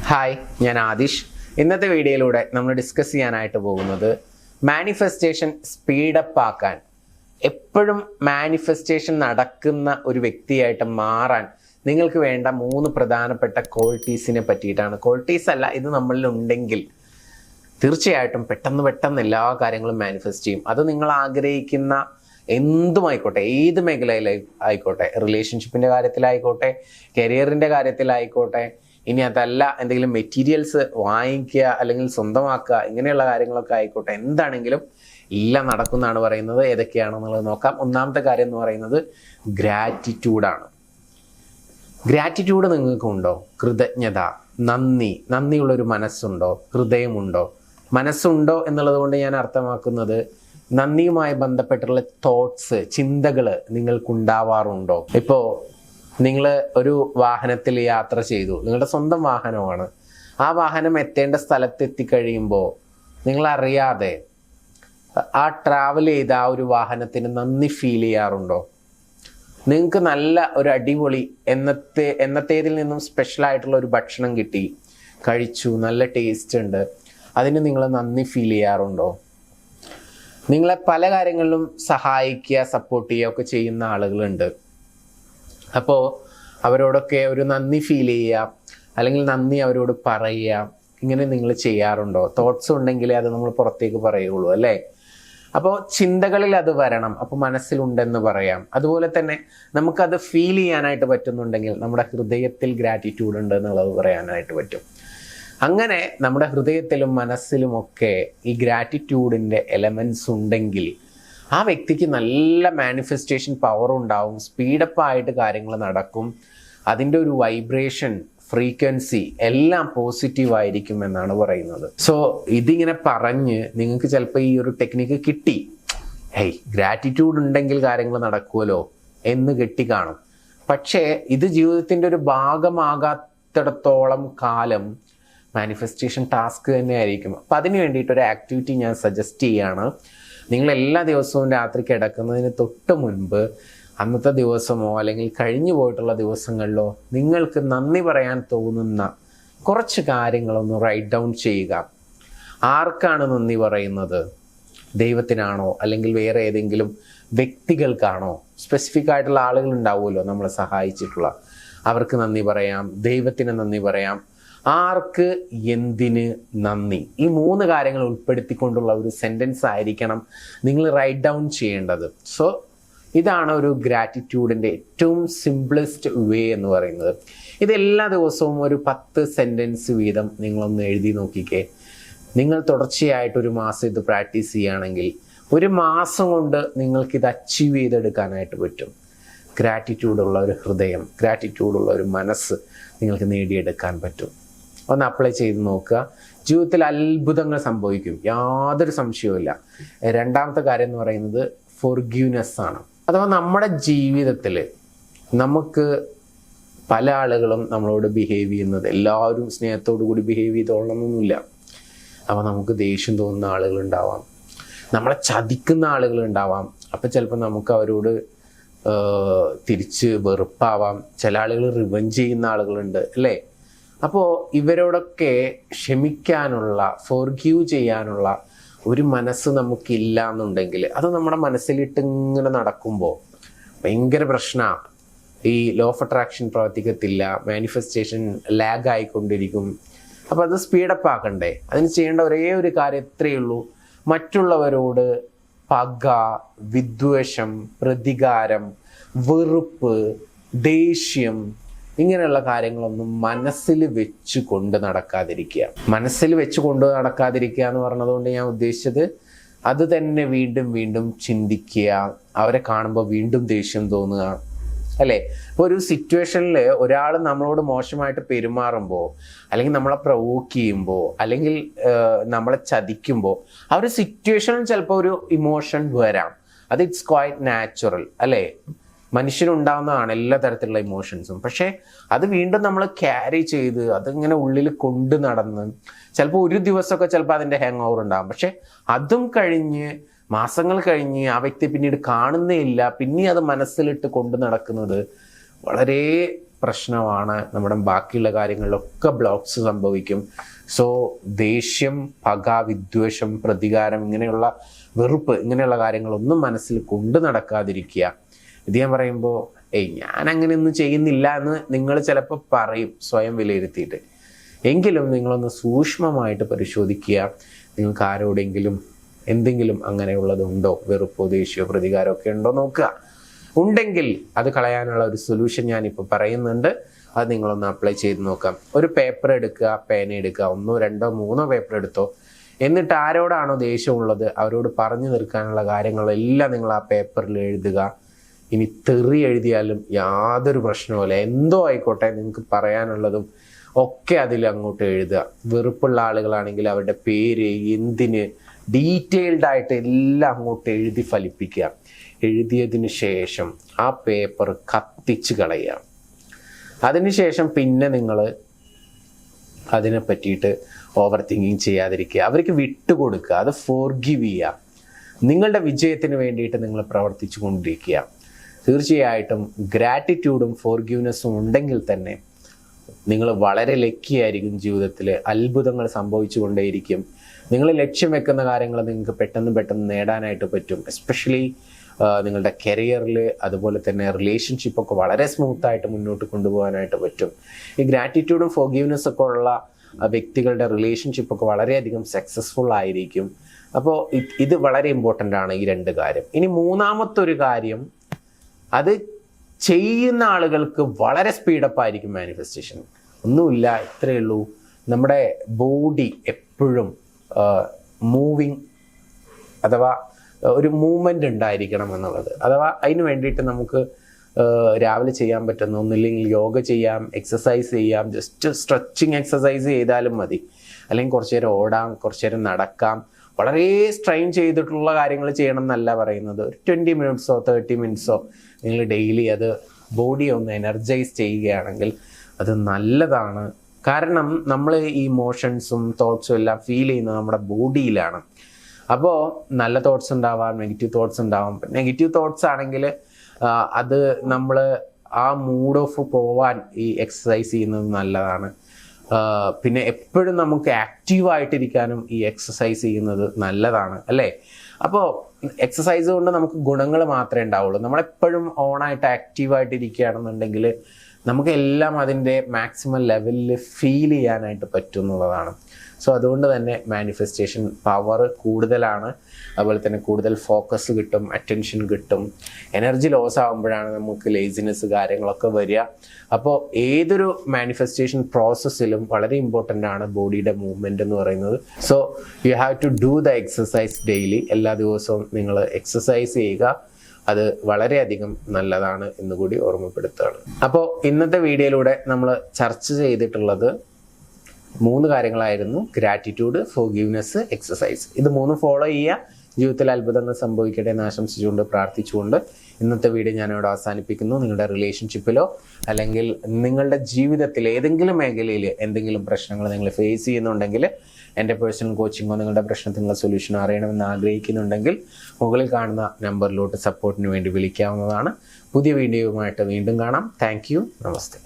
Hi, ഞാൻ ആദിഷ്. ഇന്നത്തെ വീഡിയോയിലൂടെ നമ്മൾ ഡിസ്കസ് ചെയ്യാനായിട്ട് പോകുന്നത് മാനിഫെസ്റ്റേഷൻ സ്പീഡപ്പ് ആക്കാൻ, എപ്പോഴും മാനിഫെസ്റ്റേഷൻ നടക്കുന്ന ഒരു വ്യക്തിയായിട്ട് മാറാൻ നിങ്ങൾക്ക് വേണ്ട 3 പ്രധാനപ്പെട്ട ക്വാളിറ്റീസിനെ പറ്റിയിട്ടാണ്. ക്വാളിറ്റീസ് അല്ല, ഇത് നമ്മളിലുണ്ടെങ്കിൽ തീർച്ചയായിട്ടും പെട്ടെന്ന് എല്ലാ കാര്യങ്ങളും മാനിഫെസ്റ്റ് ചെയ്യും. അത് നിങ്ങൾ ആഗ്രഹിക്കുന്ന എന്തുമായിക്കോട്ടെ, ഏത് മേഖലയിൽ ആയിക്കോട്ടെ, റിലേഷൻഷിപ്പിൻ്റെ കാര്യത്തിലായിക്കോട്ടെ, കരിയറിൻ്റെ കാര്യത്തിലായിക്കോട്ടെ, ഇനി അതല്ല എന്തെങ്കിലും മെറ്റീരിയൽസ് വാങ്ങിക്കുക അല്ലെങ്കിൽ സ്വന്തമാക്കുക, ഇങ്ങനെയുള്ള കാര്യങ്ങളൊക്കെ ആയിക്കോട്ടെ, എന്താണെങ്കിലും എല്ലാം നടക്കുന്നതാണ് പറയുന്നത്. ഏതൊക്കെയാണെന്നുള്ളത് നോക്കാം. ഒന്നാമത്തെ കാര്യം എന്ന് പറയുന്നത് ഗ്രാറ്റിറ്റ്യൂഡാണ്. ഗ്രാറ്റിറ്റ്യൂഡ് നിങ്ങൾക്കുണ്ടോ? കൃതജ്ഞത, നന്ദിയുള്ളൊരു മനസ്സുണ്ടോ? ഹൃദയമുണ്ടോ? മനസ്സുണ്ടോ എന്നുള്ളത് കൊണ്ട് ഞാൻ അർത്ഥമാക്കുന്നത് നന്ദിയുമായി ബന്ധപ്പെട്ടുള്ള തോട്ട്സ്, ചിന്തകൾ നിങ്ങൾക്കുണ്ടാവാറുണ്ടോ? ഇപ്പോൾ നിങ്ങൾ ഒരു വാഹനത്തിൽ യാത്ര ചെയ്തു, നിങ്ങളുടെ സ്വന്തം വാഹനമാണ്. ആ വാഹനം എത്തേണ്ട സ്ഥലത്ത് എത്തിക്കഴിയുമ്പോൾ നിങ്ങളറിയാതെ ആ ട്രാവൽ ചെയ്ത ആ ഒരു വാഹനത്തിന് നന്ദി ഫീൽ ചെയ്യാറുണ്ടോ? നിങ്ങൾക്ക് നല്ല ഒരു അടിപൊളി എന്നത്തേതിൽ നിന്നും സ്പെഷ്യലായിട്ടുള്ള ഒരു ഭക്ഷണം കിട്ടി, കഴിച്ചു, നല്ല ടേസ്റ്റ് ഉണ്ട്, അതിന് നിങ്ങൾ നന്ദി ഫീൽ ചെയ്യാറുണ്ടോ? നിങ്ങളെ പല കാര്യങ്ങളിലും സഹായിക്കുക, സപ്പോർട്ട് ചെയ്യുക ഒക്കെ ചെയ്യുന്ന ആളുകളുണ്ട്. അപ്പോൾ അവരോടൊക്കെ ഒരു നന്ദി ഫീൽ ചെയ്യുക, അല്ലെങ്കിൽ നന്ദി അവരോട് പറയുക, ഇങ്ങനെ നിങ്ങൾ ചെയ്യാറുണ്ടോ? തോട്ട്സ് ഉണ്ടെങ്കിലേ അത് നമ്മൾ പുറത്തേക്ക് പറയുള്ളൂ, അല്ലേ? അപ്പോൾ ചിന്തകളിൽ അത് വരണം, അപ്പോൾ മനസ്സിലുണ്ടെന്ന് പറയാം. അതുപോലെ തന്നെ നമുക്കത് ഫീൽ ചെയ്യാനായിട്ട് പറ്റുന്നുണ്ടെങ്കിൽ നമ്മുടെ ഹൃദയത്തിൽ ഗ്രാറ്റിറ്റ്യൂഡ് ഉണ്ട് എന്നുള്ളത് പറയാനായിട്ട് പറ്റും. അങ്ങനെ നമ്മുടെ ഹൃദയത്തിലും മനസ്സിലുമൊക്കെ ഈ ഗ്രാറ്റിറ്റ്യൂഡിൻ്റെ എലമെൻറ്റ്സ് ഉണ്ടെങ്കിൽ ആ വ്യക്തിക്ക് നല്ല മാനിഫെസ്റ്റേഷൻ പവർ ഉണ്ടാവും, സ്പീഡപ്പായിട്ട് കാര്യങ്ങൾ നടക്കും. അതിൻ്റെ ഒരു വൈബ്രേഷൻ, ഫ്രീക്വൻസി എല്ലാം പോസിറ്റീവ് ആയിരിക്കും എന്നാണ് പറയുന്നത്. സോ ഇതിങ്ങനെ പറഞ്ഞ് നിങ്ങൾക്ക് ചിലപ്പോൾ ഈ ഒരു ടെക്നിക്ക് കിട്ടി, ഗ്രാറ്റിറ്റ്യൂഡ് ഉണ്ടെങ്കിൽ കാര്യങ്ങൾ നടക്കുമല്ലോ എന്ന് കെട്ടിക്കാണും. പക്ഷേ ഇത് ജീവിതത്തിൻ്റെ ഒരു ഭാഗമാകാത്തിടത്തോളം കാലം മാനിഫെസ്റ്റേഷൻ ടാസ്ക് തന്നെ ആയിരിക്കും. അപ്പം അതിന് വേണ്ടിയിട്ടൊരു ആക്ടിവിറ്റി ഞാൻ സജസ്റ്റ് ചെയ്യുകയാണ്. നിങ്ങൾ എല്ലാ ദിവസവും രാത്രി കിടക്കുന്നതിന് തൊട്ട് മുൻപ് അന്നത്തെ ദിവസമോ അല്ലെങ്കിൽ കഴിഞ്ഞു പോയിട്ടുള്ള ദിവസങ്ങളിലോ നിങ്ങൾക്ക് നന്ദി പറയാൻ തോന്നുന്ന കുറച്ച് കാര്യങ്ങളൊന്ന് റൈറ്റ് ഡൗൺ ചെയ്യുക. ആർക്കാണ് നന്ദി പറയുന്നത്? ദൈവത്തിനാണോ അല്ലെങ്കിൽ വേറെ ഏതെങ്കിലും വ്യക്തികൾക്കാണോ? സ്പെസിഫിക് ആയിട്ടുള്ള ആളുകൾ ഉണ്ടാവുമല്ലോ നമ്മളെ സഹായിച്ചിട്ടുള്ള, അവർക്ക് നന്ദി പറയാം, ദൈവത്തിന് നന്ദി പറയാം. ആർക്ക്, എന്തിന് നന്ദി? ഈ 3 കാര്യങ്ങൾ ഉൾപ്പെടുത്തിക്കൊണ്ടുള്ള ഒരു സെൻറ്റൻസ് ആയിരിക്കണം നിങ്ങൾ റൈറ്റ് ഡൗൺ ചെയ്യേണ്ടത്. സോ ഇതാണ് ഒരു ഗ്രാറ്റിറ്റ്യൂഡിൻ്റെ ഏറ്റവും സിംപ്ലസ്റ്റ് വേ എന്ന് പറയുന്നത്. ഇത് എല്ലാ ദിവസവും ഒരു 10 സെൻറ്റൻസ് വീതം നിങ്ങളൊന്ന് എഴുതി നോക്കിക്കേ. നിങ്ങൾ തുടർച്ചയായിട്ടൊരു മാസം ഇത് പ്രാക്ടീസ് ചെയ്യുകയാണെങ്കിൽ 1 മാസം കൊണ്ട് നിങ്ങൾക്കിത് അച്ചീവ് ചെയ്തെടുക്കാനായിട്ട് പറ്റും. ഗ്രാറ്റിറ്റ്യൂഡുള്ള ഒരു ഹൃദയം, ഗ്രാറ്റിറ്റ്യൂഡുള്ള ഒരു മനസ്സ് നിങ്ങൾക്ക് നേടിയെടുക്കാൻ പറ്റും. ഒന്ന് അപ്ലൈ ചെയ്ത് നോക്കുക. ജീവിതത്തിൽ അത്ഭുതങ്ങൾ സംഭവിക്കും, യാതൊരു സംശയവുമില്ല. രണ്ടാമത്തെ കാര്യം എന്ന് പറയുന്നത് ഫോർഗീവ്നെസ് ആണ്. അഥവാ നമ്മുടെ ജീവിതത്തിൽ നമുക്ക് പല ആളുകളും നമ്മളോട് ബിഹേവ് ചെയ്യുന്നത് എല്ലാവരും സ്നേഹത്തോടു കൂടി ബിഹേവ് ചെയ്തോളണമെന്നൊന്നുമില്ല. അപ്പോൾ നമുക്ക് ദേഷ്യം തോന്നുന്ന ആളുകളുണ്ടാവാം, നമ്മളെ ചതിക്കുന്ന ആളുകളുണ്ടാവാം. അപ്പം ചിലപ്പോൾ നമുക്ക് അവരോട് തിരിച്ച് വെറുപ്പാവാം. ചില ആളുകൾ റിവെഞ്ച് ചെയ്യുന്ന ആളുകളുണ്ട്, അല്ലേ? അപ്പോൾ ഇവരോടൊക്കെ ക്ഷമിക്കാനുള്ള, ഫോർഗീവ് ചെയ്യാനുള്ള ഒരു മനസ്സ് നമുക്കില്ല എന്നുണ്ടെങ്കിൽ അത് നമ്മുടെ മനസ്സിലിട്ട് ഇങ്ങനെ നടക്കുമ്പോൾ ഭയങ്കര പ്രശ്നമാണ്. ഈ ലോ ഓഫ് അട്രാക്ഷൻ പ്രവർത്തിക്കത്തില്ല, മാനിഫെസ്റ്റേഷൻ ലാഗ് ആയിക്കൊണ്ടിരിക്കും. അപ്പോൾ അത് സ്പീഡപ്പ് ആക്കണ്ടേ? അതിന് ചെയ്യേണ്ട ഒരേ ഒരു കാര്യം എത്രയേ ഉള്ളൂ, മറ്റുള്ളവരോട് പക, വിദ്വേഷം, പ്രതികാരം, വെറുപ്പ്, ദേഷ്യം, ഇങ്ങനെയുള്ള കാര്യങ്ങളൊന്നും മനസ്സിൽ വെച്ച് കൊണ്ട് നടക്കാതിരിക്കുക. മനസ്സിൽ വെച്ച് കൊണ്ട് നടക്കാതിരിക്കുക എന്ന് പറഞ്ഞതുകൊണ്ട് ഞാൻ ഉദ്ദേശിച്ചത് അത് തന്നെ വീണ്ടും ചിന്തിക്കുക, അവരെ കാണുമ്പോൾ വീണ്ടും ദേഷ്യം തോന്നുക, അല്ലേ? ഇപ്പോൾ ഒരു സിറ്റുവേഷനിൽ ഒരാൾ നമ്മളോട് മോശമായിട്ട് പെരുമാറുമ്പോൾ, അല്ലെങ്കിൽ നമ്മളെ പ്രൊവോക്ക് ചെയ്യുമ്പോൾ, അല്ലെങ്കിൽ നമ്മളെ ചതിക്കുമ്പോൾ ആ ഒരു സിറ്റുവേഷനിൽ ചിലപ്പോൾ ഒരു ഇമോഷൻ വരാം. അത് ഇറ്റ്സ് ക്വൈറ്റ് നാച്ചുറൽ, അല്ലേ? മനുഷ്യനുണ്ടാവുന്നതാണ് എല്ലാ തരത്തിലുള്ള ഇമോഷൻസും. പക്ഷേ അത് വീണ്ടും നമ്മൾ ക്യാരി ചെയ്ത് അതിങ്ങനെ ഉള്ളിൽ കൊണ്ട് നടന്ന് ചിലപ്പോൾ ഒരു ദിവസമൊക്കെ ചിലപ്പോൾ അതിൻ്റെ ഹാങ് ഓവർ ഉണ്ടാകും. പക്ഷെ അതും കഴിഞ്ഞ് മാസങ്ങൾ കഴിഞ്ഞ് ആ വ്യക്തി പിന്നീട് കാണുന്നേ ഇല്ല, പിന്നെ അത് മനസ്സിലിട്ട് കൊണ്ട് നടക്കുന്നത് വളരെ പ്രശ്നമാണ്. നമ്മുടെ ബാക്കിയുള്ള കാര്യങ്ങളിലൊക്കെ ബ്ലോക്സ് സംഭവിക്കും. സോ ദേഷ്യം, പക, വിദ്വേഷം, പ്രതികാരം, ഇങ്ങനെയുള്ള വെറുപ്പ്, ഇങ്ങനെയുള്ള കാര്യങ്ങളൊന്നും മനസ്സിൽ കൊണ്ടു നടക്കാതിരിക്കുക. ഇത് ഞാൻ പറയുമ്പോൾ ഞാൻ അങ്ങനെയൊന്നും ചെയ്യുന്നില്ല എന്ന് നിങ്ങൾ ചിലപ്പോൾ പറയും സ്വയം വിലയിരുത്തിയിട്ട്. എങ്കിലും നിങ്ങളൊന്ന് സൂക്ഷ്മമായിട്ട് പരിശോധിക്കുക. നിങ്ങൾക്ക് ആരോടെങ്കിലും എന്തെങ്കിലും അങ്ങനെയുള്ളതുണ്ടോ, വെറുപ്പോ ദേഷ്യമോ പ്രതികാരമൊക്കെ ഉണ്ടോ നോക്കുക. ഉണ്ടെങ്കിൽ അത് കളയാനുള്ള ഒരു സൊല്യൂഷൻ ഞാനിപ്പോൾ പറയുന്നുണ്ട്. അത് നിങ്ങളൊന്ന് അപ്ലൈ ചെയ്ത് നോക്കാം. ഒരു പേപ്പർ എടുക്കുക, പേന എടുക്കുക, 1, 2, 3 പേപ്പർ എടുത്തോ. എന്നിട്ട് ആരോടാണോ ദേഷ്യമുള്ളത് അവരോട് പറഞ്ഞു തീർക്കാനുള്ള കാര്യങ്ങളെല്ലാം നിങ്ങൾ ആ പേപ്പറിൽ എഴുതുക. ഇനി തെറി എഴുതിയാലും യാതൊരു പ്രശ്നവുമില്ല. എന്തോ ആയിക്കോട്ടെ, നിങ്ങൾക്ക് പറയാനുള്ളതും ഒക്കെ അതിൽ അങ്ങോട്ട് എഴുതുക. വെറുപ്പുള്ള ആളുകളാണെങ്കിൽ അവരുടെ പേര്, എന്തിന്, ഡീറ്റെയിൽഡ് ആയിട്ട് എല്ലാം അങ്ങോട്ട് എഴുതി ഫലിപ്പിക്കുക. എഴുതിയതിന് ശേഷം ആ പേപ്പർ കത്തിച്ച് കളയുക. അതിനുശേഷം പിന്നെ നിങ്ങൾ അതിനെ പറ്റിയിട്ട് ഓവർ തിങ്കിങ് ചെയ്യാതിരിക്കുക. അവർക്ക് വിട്ടുകൊടുക്കുക. അത് ഫോർഗിവ് ചെയ്യുക. നിങ്ങളുടെ വിജയത്തിന് വേണ്ടിയിട്ട് നിങ്ങൾ പ്രവർത്തിച്ചു കൊണ്ടിരിക്കുക. തീർച്ചയായിട്ടും ഗ്രാറ്റിറ്റ്യൂഡും ഫോർഗിവ്നെസ്സും ഉണ്ടെങ്കിൽ തന്നെ നിങ്ങൾ വളരെ ലക്കിയായിരിക്കും. ജീവിതത്തിൽ അത്ഭുതങ്ങൾ സംഭവിച്ചു കൊണ്ടേയിരിക്കും. നിങ്ങൾ ലക്ഷ്യം വെക്കുന്ന കാര്യങ്ങൾ നിങ്ങൾക്ക് പെട്ടെന്ന് നേടാനായിട്ട് പറ്റും. എസ്പെഷ്യലി നിങ്ങളുടെ കരിയറിൽ, അതുപോലെ തന്നെ റിലേഷൻഷിപ്പൊക്കെ വളരെ സ്മൂത്തായിട്ട് മുന്നോട്ട് കൊണ്ടുപോകാനായിട്ട് പറ്റും. ഈ ഗ്രാറ്റിറ്റ്യൂഡും ഫോർഗിവ്നെസ്സും ഒക്കെ ഉള്ള വ്യക്തികളുടെ റിലേഷൻഷിപ്പൊക്കെ വളരെയധികം സക്സസ്ഫുൾ ആയിരിക്കും. അപ്പോൾ ഇത് വളരെ ഇമ്പോർട്ടൻ്റ് ആണ്, ഈ 2 കാര്യം. ഇനി മൂന്നാമത്തെ ഒരു കാര്യം, അത് ചെയ്യുന്ന ആളുകൾക്ക് വളരെ സ്പീഡപ്പ് ആയിരിക്കും മാനിഫെസ്റ്റേഷൻ. ഒന്നുമില്ല, ഇത്രയേ ഉള്ളൂ. നമ്മുടെ ബോഡി എപ്പോഴും മൂവിങ്, അഥവാ ഒരു മൂവ്മെൻ്റ് ഉണ്ടായിരിക്കണം എന്നുള്ളത്. അഥവാ അതിന് വേണ്ടിയിട്ട് നമുക്ക് രാവിലെ ചെയ്യാൻ പറ്റുന്ന ഒന്നില്ലെങ്കിൽ യോഗ ചെയ്യാം, എക്സസൈസ് ചെയ്യാം, ജസ്റ്റ് സ്ട്രെച്ചിങ് എക്സസൈസ് ചെയ്താലും മതി. അല്ലെങ്കിൽ കുറച്ച് നേരം ഓടാം, കുറച്ച് നേരം നടക്കാം. വളരെ സ്ട്രെയിൻ ചെയ്തിട്ടുള്ള കാര്യങ്ങൾ ചെയ്യണം എന്നല്ല പറയുന്നത്. ഒരു 20 മിനിറ്റ്സോ 30 മിനിറ്റ്സോ നിങ്ങൾ ഡെയിലി അത് ബോഡി ഒന്ന് എനർജൈസ് ചെയ്യുകയാണെങ്കിൽ അത് നല്ലതാണ്. കാരണം നമ്മൾ ഈ ഇമോഷൻസും തോട്ട്സും എല്ലാം ഫീൽ ചെയ്യുന്നത് നമ്മുടെ ബോഡിയിലാണ്. അപ്പോൾ നല്ല തോട്ട്സ് ഉണ്ടാവാം, നെഗറ്റീവ് തോട്ട്സ് ഉണ്ടാവാം. നെഗറ്റീവ് തോട്ട്സ് ആണെങ്കിൽ അത് നമ്മൾ ആ മൂഡ് ഓഫ് പോവാൻ ഈ എക്സസൈസ് ചെയ്യുന്നത് നല്ലതാണ്. പിന്നെ എപ്പോഴും നമുക്ക് ആക്റ്റീവായിട്ടിരിക്കാനും ഈ എക്സസൈസ് ചെയ്യുന്നത് നല്ലതാണ്, അല്ലേ? അപ്പോൾ എക്സസൈസ് കൊണ്ട് നമുക്ക് ഗുണങ്ങൾ മാത്രമേ ഉണ്ടാവുള്ളൂ. നമ്മളെപ്പോഴും ഓണായിട്ട് ആക്റ്റീവായിട്ട് ഇരിക്കുകയാണെന്നുണ്ടെങ്കിൽ നമുക്ക് എല്ലാം അതിൻ്റെ മാക്സിമം ലെവലിൽ ഫീൽ ചെയ്യാനായിട്ട് പറ്റും എന്നുള്ളതാണ്. സോ അതുകൊണ്ട് തന്നെ മാനിഫെസ്റ്റേഷൻ പവർ കൂടുതലാണ്. അതുപോലെ തന്നെ കൂടുതൽ ഫോക്കസ് കിട്ടും, അറ്റൻഷൻ കിട്ടും. എനർജി ലോസ് ആകുമ്പോഴാണ് നമുക്ക് ലേസിനെസ് കാര്യങ്ങളൊക്കെ വരിക. അപ്പോൾ ഏതൊരു മാനിഫെസ്റ്റേഷൻ പ്രോസസ്സിലും വളരെ ഇമ്പോർട്ടൻ്റ് ആണ് ബോഡിയുടെ മൂവ്മെൻറ്റ് എന്ന് പറയുന്നത്. So you have to do the exercise daily. എല്ലാ ദിവസവും നിങ്ങൾ എക്സസൈസ് ചെയ്യുക. അത് വളരെയധികം നല്ലതാണ് എന്നുകൂടി ഓർമ്മപ്പെടുത്തുകയാണ്. അപ്പോൾ ഇന്നത്തെ വീഡിയോയിലൂടെ നമ്മൾ ചർച്ച ചെയ്തിട്ടുള്ളത് 3 കാര്യങ്ങളായിരുന്നു: ഗ്രാറ്റിറ്റ്യൂഡ്, ഫോർഗിവ്നെസ്, എക്സസൈസ്. ഇത് 3 ഫോളോ ചെയ്യുക. ജീവിതത്തിൽ അത്ഭുതങ്ങൾ സംഭവിക്കട്ടെ എന്ന് ആശംസിച്ചുകൊണ്ട്, പ്രാർത്ഥിച്ചുകൊണ്ട് ഇന്നത്തെ വീഡിയോ ഞാനിവിടെ അവസാനിപ്പിക്കുന്നു. നിങ്ങളുടെ റിലേഷൻഷിപ്പിലോ അല്ലെങ്കിൽ നിങ്ങളുടെ ജീവിതത്തിൽ ഏതെങ്കിലും മേഖലയിൽ എന്തെങ്കിലും പ്രശ്നങ്ങൾ നിങ്ങൾ ഫേസ് ചെയ്യുന്നുണ്ടെങ്കിൽ, എൻ്റെ പേഴ്സണൽ കോച്ചിങ്ങോ നിങ്ങളുടെ പ്രശ്നത്തിനുള്ള സൊല്യൂഷൻ അറിയണമെന്ന് ആഗ്രഹിക്കുന്നുണ്ടെങ്കിൽ മുകളിൽ കാണുന്ന നമ്പറിലോട്ട് സപ്പോർട്ടിന് വേണ്ടി വിളിക്കാവുന്നതാണ്. പുതിയ വീഡിയോയുമായിട്ട് വീണ്ടും കാണാം. Thank you. നമസ്തേ.